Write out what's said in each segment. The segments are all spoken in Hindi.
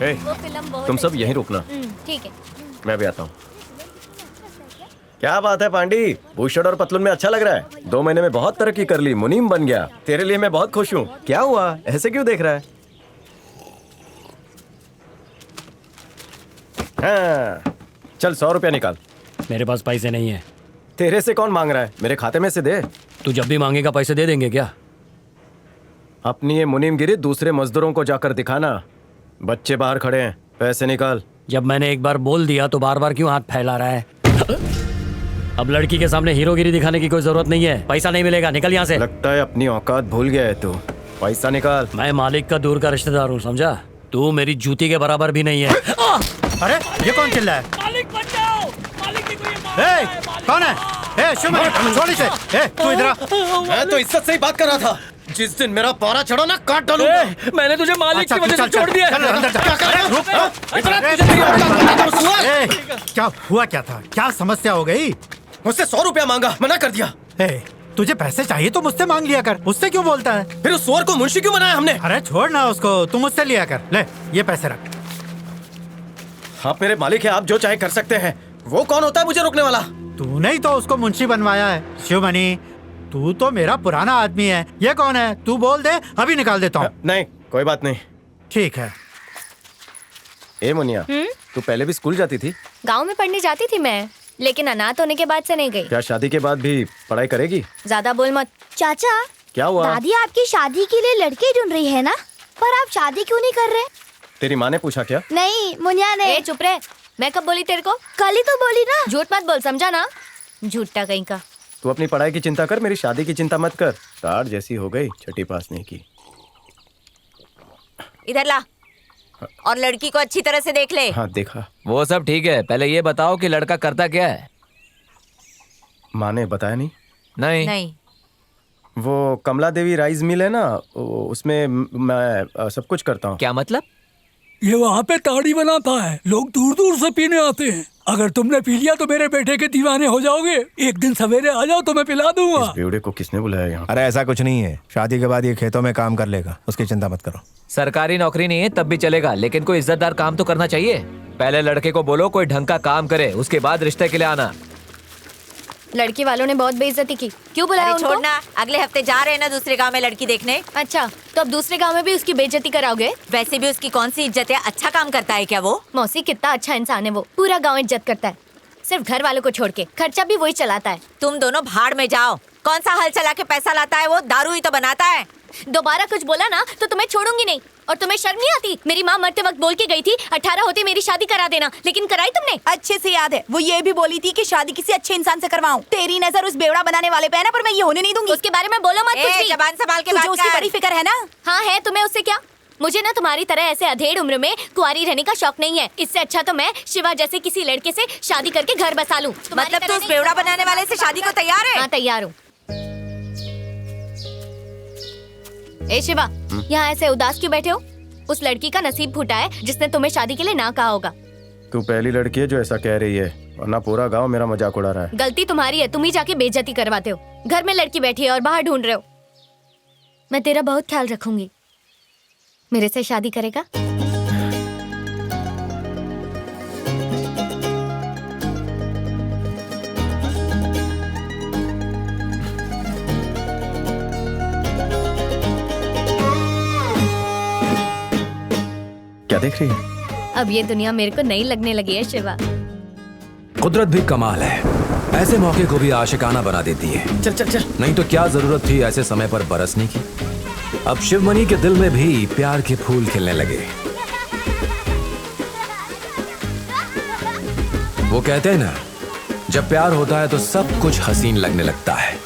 ए, वो फिल्म बहुत तुम सब अच्छी यहीं है। रुकना। ठीक है। मैं भी आता हूँ। क्या बात है पांडी, बूशर्ट और पतलून में अच्छा लग रहा है। 2 महीने में बहुत तरक्की कर ली, मुनीम बन गया। तेरे लिए मैं बहुत खुश हूँ। क्या हुआ, ऐसे क्यों देख रहा है? हाँ, चल 100 रुपया निकाल। मेरे पास पैसे नहीं है। तेरे से कौन मांग रहा है, मेरे खाते में से दे। तू जब भी मांगेगा पैसे दे देंगे क्या? अपनी ये मुनीमगिरी दूसरे मजदूरों को जाकर दिखाना। बच्चे बाहर खड़े हैं, पैसे निकाल। जब मैंने एक बार बोल दिया तो बार बार क्यों हाथ फैला रहा है? अब लड़की के सामने हीरोगिरी दिखाने की कोई जरूरत नहीं है। पैसा नहीं मिलेगा, निकल यहाँ से। लगता है अपनी औकात भूल गया है तू। पैसा निकाल। मैं मालिक का दूर का रिश्तेदार हूँ, समझा? तू मेरी जूती के बराबर भी नहीं है। अरे ये कौन चिल्ला है? मालिक बचाओ! मालिक की कोई कौन है? शिवमणि, छोड़ इसे। तू इधर आ। मैं तो इज्जत से ही बात कर रहा था। जिस दिन मेरा पारा चढ़ा ना, काट डालूंगा। मैंने तुझे मालिक अच्छा, की वजह चल, से छोड़ चल, दिया। चल, अंदर जा। क्या कर रहा है? रुक। हाँ? इतना अरे, तुझे नहीं आता, सुअर? क्या हुआ? क्या था? क्या समस्या हो गई? मुझसे 100 रुपया मांगा, मना कर दिया। तुझे पैसे चाहिए तो मुझसे मांग लिया कर, उससे क्यों बोलता है? फिर उस सुअर को मुंशी क्यों बनाया हमने? अरे छोड़ ना उसको, तू मुझसे लिया कर। ले ये पैसे रख। आप मेरे मालिक हैं, आप जो चाहे कर सकते हैं। वो कौन होता है मुझे रोकने वाला? तूने ही तो उसको मुंशी बनवाया है। शिवमणि, तू तो मेरा पुराना आदमी है। ये कौन है? तू बोल दे, अभी निकाल देता हूँ। नहीं, कोई बात नहीं। ठीक है। ए मुनिया, तू पहले भी स्कूल जाती थी? गांव में पढ़ने जाती थी मैं, लेकिन अनाथ होने के बाद से नहीं गई। क्या शादी के बाद भी पढ़ाई करेगी? ज्यादा बोल मत। चाचा, क्या हुआ? दादी आपकी शादी के लिए लड़के ढूंढ रही है ना? पर आप शादी क्यों नहीं कर रहे? तेरी माँ ने पूछा क्या? नहीं, मुनिया ने। ए चुप रहे। मैं कब बोली तेरे को? कल ही तो बोली ना। झूठ मत बोल, समझा ना? झूठा कहीं का। तू अपनी पढ़ाई की चिंता कर, मेरी शादी की चिंता मत कर। कार जैसी हो गई, छठी पास नहीं की। इधर ला और लड़की को अच्छी तरह से देख ले। हाँ देखा। वो सब ठीक है, पहले ये बताओ कि लड़का करता क्या है? माँ ने बताया नहीं? नहीं। वो कमला देवी राइस मिल है ना, उसमें मैं सब कुछ करता हूँ। क्या मतलब? ये वहाँ पे ताड़ी बनाता है, लोग दूर दूर से पीने आते हैं। अगर तुमने पी लिया तो मेरे बेटे के दीवाने हो जाओगे। एक दिन सवेरे आ जाओ तो मैं पिला दूंगा। इस बेवड़े को किसने बुलाया यहाँ? अरे ऐसा कुछ नहीं है, शादी के बाद ये खेतों में काम कर लेगा, उसकी चिंता मत करो। सरकारी नौकरी नहीं है तब भी चलेगा, लेकिन कोई इज्जतदार काम तो करना चाहिए। पहले लड़के को बोलो कोई ढंग का काम करे, उसके बाद रिश्ते के लिए आना। लड़की वालों ने बहुत बेइज्जती की। क्यों बुलाया अरे उनको? छोड़ना, अगले हफ्ते जा रहे हैं ना दूसरे गांव में लड़की देखने। अच्छा, तो अब दूसरे गांव में भी उसकी बेइज्जती कराओगे? वैसे भी उसकी कौन सी इज्जत है? अच्छा काम करता है क्या वो? मौसी कितना अच्छा इंसान है वो, पूरा गांव इज्जत करता है। सिर्फ घर वालों को छोड़ के, खर्चा भी वही चलाता है। तुम दोनों भाड़ में जाओ। कौन सा हल चला के पैसा लाता है वो? दारू ही तो बनाता है। दोबारा कुछ बोला ना तो तुम्हें छोड़ूंगी नहीं। और तुम्हें शर्म नहीं आती? मेरी माँ मरते वक्त बोल के गई थी 18 होते मेरी शादी करा देना, लेकिन कराई तुमने? अच्छे से याद है, वो ये भी बोली थी कि शादी किसी अच्छे इंसान से करवाऊं। तेरी नजर उस बेवड़ा बनाने वाले पे है ना, पर मैं ये होने नहीं दूंगी। उसके बारे में बोलो मत कुछ भी। जबान संभाल के तुझे बात उसकी कर। बड़ी फिक्र है ना? हाँ है, तुम्हें उससे क्या? मुझे ना तुम्हारी तरह ऐसे अधेड़ उम्र में कुंवारी रहने का शौक नहीं है। इससे अच्छा तो मैं शिवा जैसे किसी लड़के से शादी करके घर बसा लूं। मतलब तू उस बेवड़ा बनाने वाले से शादी को तैयार है? हाँ तैयार हूँ। ए शिवा, यहाँ ऐसे उदास क्यों बैठे हो? उस लड़की का नसीब फूटा है जिसने तुम्हें शादी के लिए ना कहा होगा। तू पहली लड़की है जो ऐसा कह रही है, वरना पूरा गांव मेरा मजाक उड़ा रहा है। गलती तुम्हारी है, तुम ही जाके बेइज्जती करवाते हो। घर में लड़की बैठी है और बाहर ढूंढ रहे हो। मैं तेरा बहुत ख्याल रखूंगी। मेरे से शादी करेगा? क्या देख रही है? अब ये दुनिया मेरे को नई लगने लगी है शिवा। कुदरत भी कमाल है, ऐसे मौके को भी आशिकाना बना देती है। चल चल चल। नहीं तो क्या जरूरत थी ऐसे समय पर बरसने की। अब शिवमणि के दिल में भी प्यार के फूल खिलने लगे। वो कहते हैं ना, जब प्यार होता है तो सब कुछ हसीन लगने लगता है।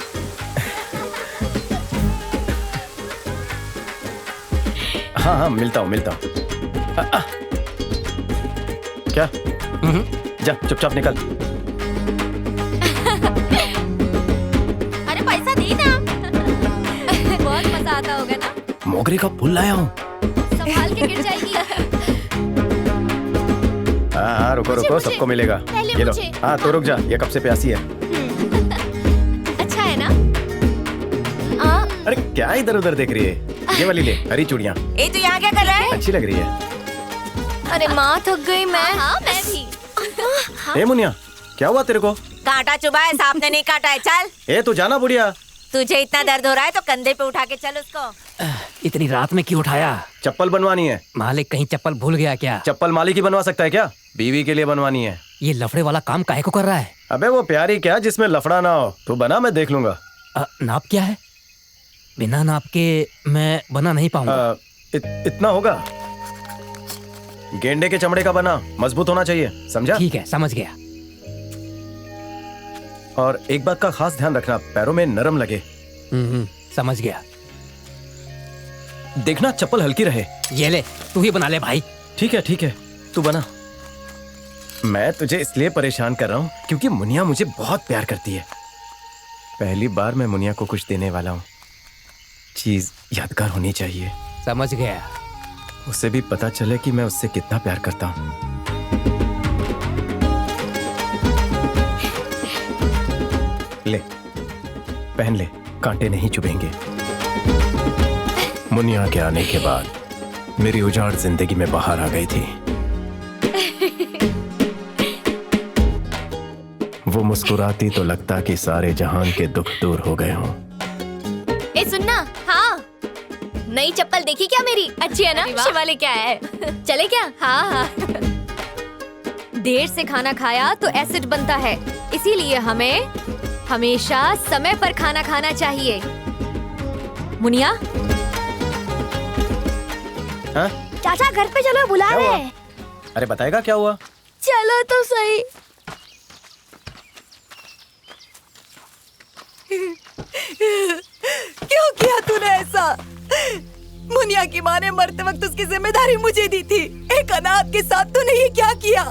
हाँ हाँ, मिलता हूँ। क्या? जा चुपचाप निकल। अरे पैसा दी ना। बहुत मजा आता होगा ना? मोगरे का फूल लाया हूँ। संभाल के गिर जाएगी। हाँ रुको रुको, सबको मिलेगा। ये लो। हाँ तो रुक जा, ये कब से प्यासी है। अच्छा है ना? अरे क्या इधर उधर देख रही है? ये वाली ले, हरी चूड़ियाँ। ए तू यहाँ क्या कर रहा है? अच्छी लग रही है। अरे माँ थक गई मैं। हाँ मैं भी। ए मुनिया, क्या हुआ तेरे को? कांटा चुभा है, सांप ने नहीं काटा है। चल, ए तू जाना बुढ़िया। तुझे इतना दर्द हो रहा है तो कंधे पे उठा के चल उसको। इतनी रात में क्यों उठाया? चप्पल बनवानी है। मालिक कहीं चप्पल भूल गया क्या? चप्पल मालिक ही बनवा सकता है क्या? बीवी के लिए बनवानी है। ये लफड़े वाला काम काहे को कर रहा है? अबे वो प्यारी क्या जिसमें लफड़ा ना हो। तू बना, मैं देख लूंगा। नाप क्या है? बिना नाप के मैं बना नहीं पाऊंगा। इतना होगा। गेंडे के चमड़े का बना, मजबूत होना चाहिए, समझा? ठीक है, समझ गया। और एक बात का खास ध्यान रखना, पैरों में नरम लगे। समझ गया। देखना चप्पल हल्की रहे। ये ले, तू ही बना ले भाई। ठीक है, तू बना। मैं तुझे इसलिए परेशान कर रहा हूँ क्योंकि मुनिया मुझे बहुत प्यार करती है। पहली बार मैं मुनिया को कुछ देने वाला हूँ। चीज यादगार होनी चाहिए। समझ गया। उसे भी पता चले कि मैं उससे कितना प्यार करता हूँ। ले, पहन ले, कांटे नहीं चुभेंगे। मुनिया के आने के बाद मेरी उजाड़ जिंदगी में बाहर आ गई थी। वो मुस्कुराती तो लगता कि सारे जहान के दुख दूर हो गए हों। ए सुनना। हाँ, नई चप्पल देखी क्या मेरी? अच्छी है ना? शिवाली क्या है? चले क्या? हाँ। देर से खाना खाया तो एसिड बनता है, इसीलिए हमें हमेशा समय पर खाना खाना चाहिए। मुनिया। हाँ? चाचा घर पे चलो, बुला रहे हैं। अरे बताएगा क्या हुआ? चलो तो सही। क्यों किया तूने ऐसा? मुनिया की माँ ने मरते वक्त उसकी जिम्मेदारी मुझे दी थी। एक अनाथ के साथ तूने ये क्या किया?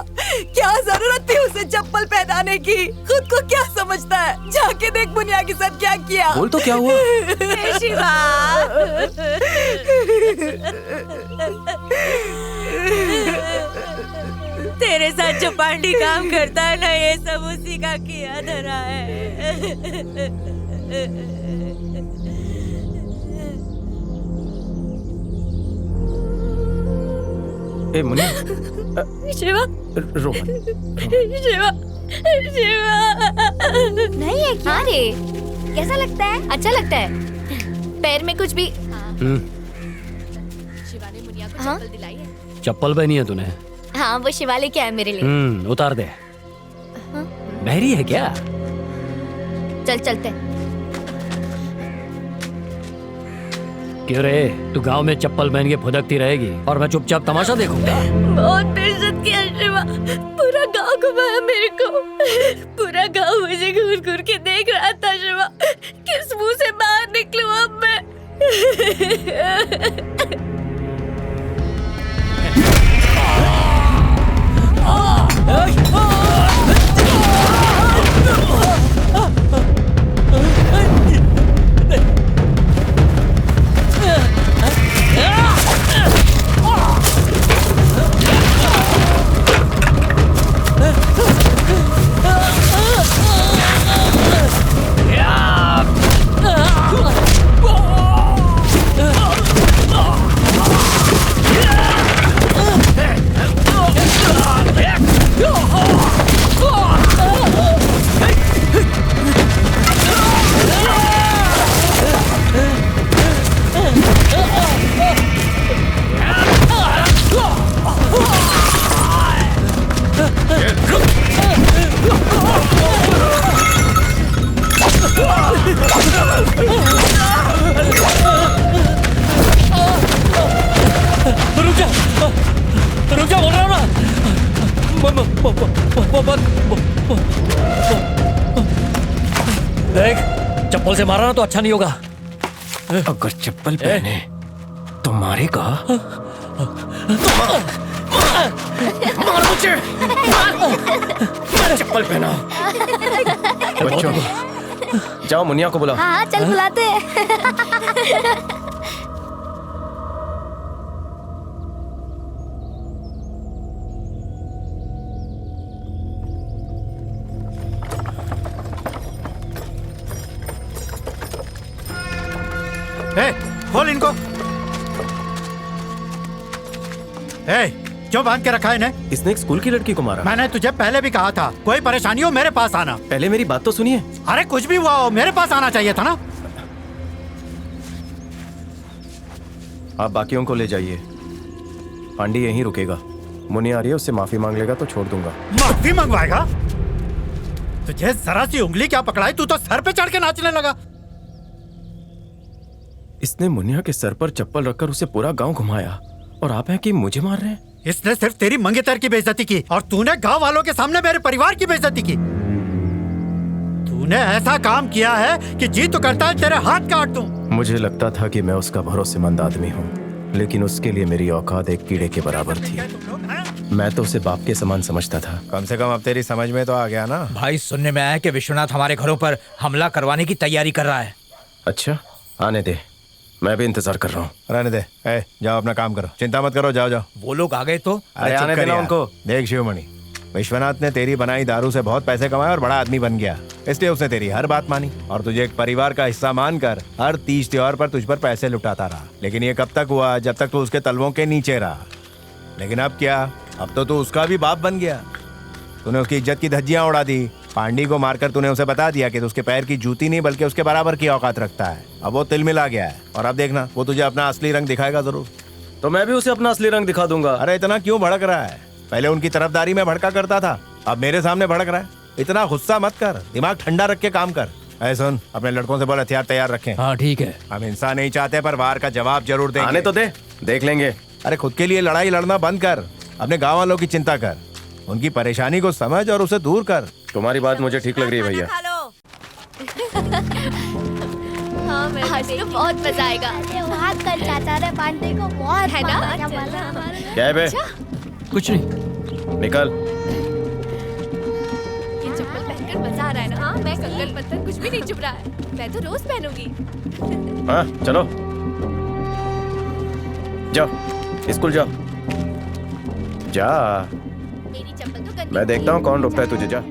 क्या जरूरत थी उसे चप्पल पहनाने की? खुद को क्या समझता है? जाके देख मुनिया के साथ क्या किया। बोल तो क्या हुआ? शिवा, तेरे साथ जो पांडी काम करता है ना, ये सब उसी का किया धरा है। ए मुनिया, शिवा, रो मत। शिवा, शिवा। नहीं है क्या? हाँ रे, कैसा लगता है? अच्छा लगता है। पैर में कुछ भी। शिवा ने मुनिया को चप्पल दिलाई है। चप्पल पहनी है तूने? हाँ, वो शिवाली क्या है मेरे लिए। उतार दे। बहरी है क्या? चल चलते। क्यों रे, तू गांव में चप्पल पहन के फुदकती रहेगी और मैं चुपचाप तमाशा देखूंगा? बहुत बेइज्जत किया शिवा, पूरा गांव घुमाया मेरे को। पूरा गांव मुझे घूर घूर के देख रहा था शिवा। किस मुंह से बाहर निकलूं अब मैं? रुक जा, बोल रहा हूँ ना। देख, चप्पल से मारा ना तो अच्छा नहीं होगा। अगर चप्पल पहने तो मारेगा। मार मुझे, चप्पल पहना। बच्चों, जाओ मुनिया को बुलाओ। हाँ चल बुलाते हैं। खोल इनको। क्यों बांध के रखा है इन्हें? इसने एक स्कूल की लड़की को मारा। मैंने तुझे पहले भी कहा था, कोई परेशानी हो मेरे पास आना। पहले मेरी बात तो सुनिए। अरे कुछ भी हुआ हो मेरे पास आना चाहिए था ना। आप बाकियों को ले जाइए, पांडी यहीं रुकेगा। मुनिया आ रही है, उससे माफी मांग लेगा तो छोड़ दूंगा। माफी मंगवाएगा? तुझे जरा सी उंगली क्या पकड़ाई, तू तो सर पे चढ़ के नाचने लगा। इसने मुनिया के सर पर चप्पल रखकर उसे पूरा गांव घुमाया, और आप हैं कि मुझे मार रहे हैं? इसने सिर्फ तेरी मंगेतर की बेइज्जती की और तूने गांव वालों के सामने मेरे परिवार की बेइज्जती की। तूने ऐसा काम किया है कि जी तो करता है तेरे हाथ काट दूं। मुझे लगता था कि मैं उसका भरोसेमंद आदमी हूँ, लेकिन उसके लिए मेरी औकात एक कीड़े के बराबर थी। मैं तो उसे बाप के समान समझता था। कम से कम अब तेरी समझ में तो आ गया ना। भाई सुनने में आया कि विश्वनाथ हमारे घरों पर हमला करवाने की तैयारी कर रहा है। अच्छा, आने दे, मैं भी इंतजार कर रहा हूँ। रहने दे, जाओ अपना काम करो, चिंता मत करो, जाओ जाओ। वो लोग आ गए तो? अरे आने देना उनको। देख शिवमणि, विश्वनाथ ने तेरी बनाई दारू से बहुत पैसे कमाए और बड़ा आदमी बन गया, इसलिए उसने तेरी हर बात मानी और तुझे एक परिवार का हिस्सा मानकर हर तीज त्योहार पर तुझ पर पैसे लुटाता रहा। लेकिन ये कब तक हुआ? जब तक तू उसके तलवों के नीचे रहा। लेकिन अब क्या? अब तो तू उसका भी बाप बन गया। तूने उसकी इज्जत की धज्जियां उड़ा दी। पांडी को मारकर तूने उसे बता दिया कि तू उसके पैर की जूती नहीं बल्कि उसके बराबर की औकात रखता है। अब वो तिलमिला गया है और अब देखना वो तुझे अपना असली रंग दिखाएगा जरूर। तो मैं भी उसे अपना असली रंग दिखा दूंगा। अरे इतना क्यों भड़क रहा है? पहले उनकी तरफदारी में भड़का करता था, अब मेरे सामने भड़क रहा है। इतना गुस्सा मत कर, दिमाग ठंडा रख के काम कर। ऐ सुन, अपने लड़कों से बोल हथियार तैयार रखें। हाँ ठीक है। हम हिंसा नहीं चाहते पर वार का जवाब जरूर देंगे। आने तो दे, देख लेंगे। अरे खुद के लिए लड़ाई लड़ना बंद कर, अपने गांव वालों की चिंता कर, उनकी परेशानी को समझ और उसे दूर कर। तुम्हारी बात मुझे ठीक लग रही है भैया। हाँ, मैं आज तो बहुत मजा आएगा। बात कर चाचा रे, पांडे को बहुत है ना? मजा आया। क्या है बे? कुछ नहीं। निकल। ये चप्पल पहनकर मजा आ रहा है ना? हाँ, मैं कंगन पत्थर कुछ भी नहीं चुभ रहा है। मैं तो रोज पहनूंगी। हाँ चलो, जाओ स्कूल जाओ। जा, मेरी चप्पल तो गंदी मैं देखता हूँ कौन रोकता है तुझे। जा।